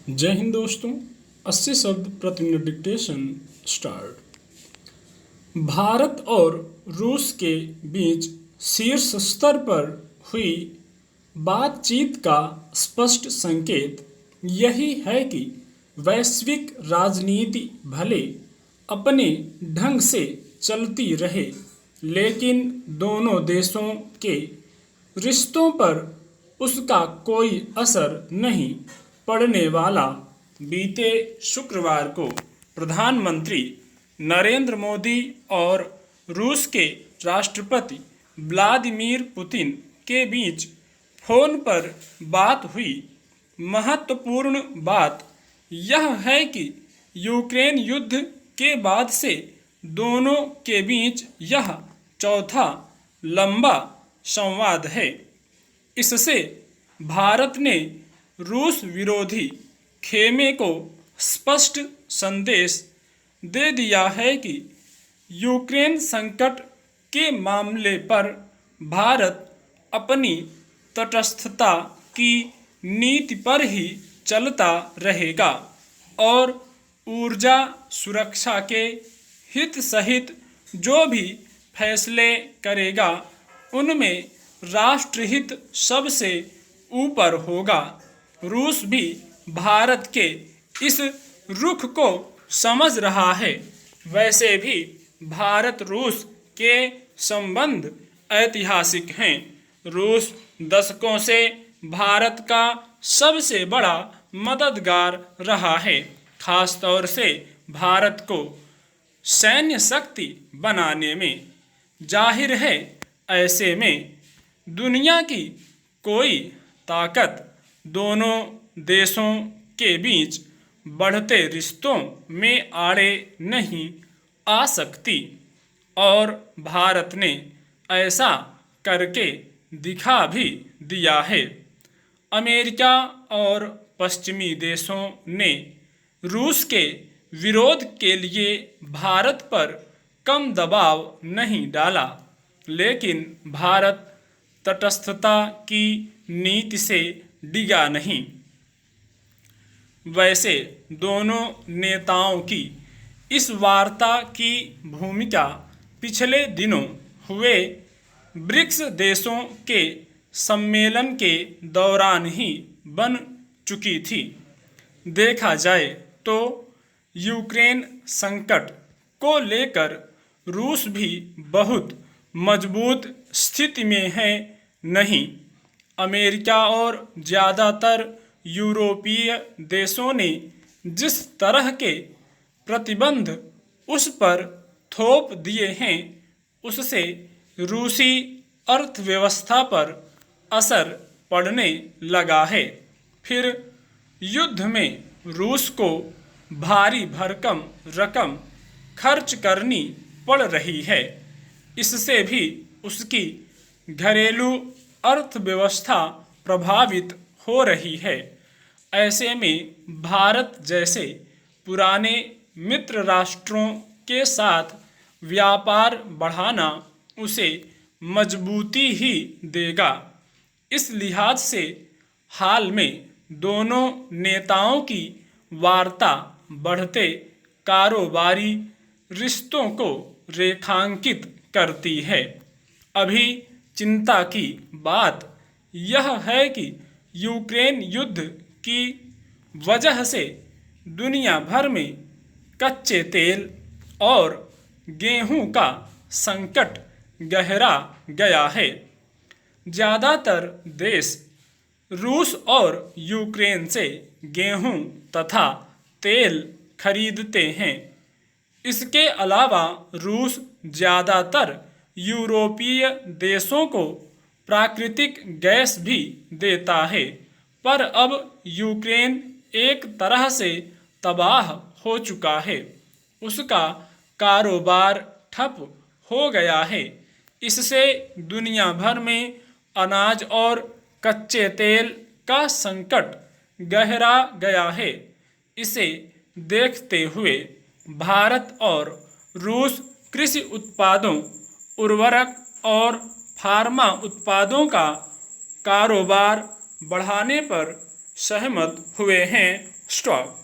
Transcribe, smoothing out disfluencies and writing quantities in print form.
जय हिंद दोस्तों। 80 शब्द प्रति मिनट डिक्टेशन स्टार्ट। भारत और रूस के बीच शीर्ष स्तर पर हुई बातचीत का स्पष्ट संकेत यही है कि वैश्विक राजनीति भले अपने ढंग से चलती रहे, लेकिन दोनों देशों के रिश्तों पर उसका कोई असर नहीं पड़ने वाला। बीते शुक्रवार को प्रधानमंत्री नरेंद्र मोदी और रूस के राष्ट्रपति व्लादिमीर पुतिन के बीच फोन पर बात हुई। महत्वपूर्ण बात यह है कि यूक्रेन युद्ध के बाद से दोनों के बीच यह चौथा लंबा संवाद है। इससे भारत ने रूस विरोधी खेमे को स्पष्ट संदेश दे दिया है कि यूक्रेन संकट के मामले पर भारत अपनी तटस्थता की नीति पर ही चलता रहेगा और ऊर्जा सुरक्षा के हित सहित जो भी फैसले करेगा उनमें राष्ट्रहित सबसे ऊपर होगा। रूस भी भारत के इस रुख को समझ रहा है। वैसे भी भारत रूस के संबंध ऐतिहासिक हैं। रूस दशकों से भारत का सबसे बड़ा मददगार रहा है, खासतौर से भारत को सैन्य शक्ति बनाने में। जाहिर है, ऐसे में दुनिया की कोई ताकत दोनों देशों के बीच बढ़ते रिश्तों में आड़े नहीं आ सकती और भारत ने ऐसा करके दिखा भी दिया है। अमेरिका और पश्चिमी देशों ने रूस के विरोध के लिए भारत पर कम दबाव नहीं डाला, लेकिन भारत तटस्थता की नीति से डिगा नहीं। वैसे दोनों नेताओं की इस वार्ता की भूमिका पिछले दिनों हुए ब्रिक्स देशों के सम्मेलन के दौरान ही बन चुकी थी। देखा जाए तो यूक्रेन संकट को लेकर रूस भी बहुत मजबूत स्थिति में है नहीं। अमेरिका और ज़्यादातर यूरोपीय देशों ने जिस तरह के प्रतिबंध उस पर थोप दिए हैं, उससे रूसी अर्थव्यवस्था पर असर पड़ने लगा है। फिर युद्ध में रूस को भारी भरकम रकम खर्च करनी पड़ रही है। इससे भी उसकी घरेलू अर्थव्यवस्था प्रभावित हो रही है। ऐसे में भारत जैसे पुराने मित्र राष्ट्रों के साथ व्यापार बढ़ाना उसे मजबूती ही देगा। इस लिहाज से हाल में दोनों नेताओं की वार्ता बढ़ते कारोबारी रिश्तों को रेखांकित करती है। अभी चिंता की बात यह है कि यूक्रेन युद्ध की वजह से दुनिया भर में कच्चे तेल और गेहूं का संकट गहरा गया है। ज़्यादातर देश रूस और यूक्रेन से गेहूं तथा तेल खरीदते हैं। इसके अलावा रूस ज़्यादातर यूरोपीय देशों को प्राकृतिक गैस भी देता है, पर अब यूक्रेन एक तरह से तबाह हो चुका है। उसका कारोबार ठप हो गया है। इससे दुनिया भर में अनाज और कच्चे तेल का संकट गहरा गया है। इसे देखते हुए भारत और रूस कृषि उत्पादों, उर्वरक और फार्मा उत्पादों का कारोबार बढ़ाने पर सहमत हुए हैं। स्टॉप।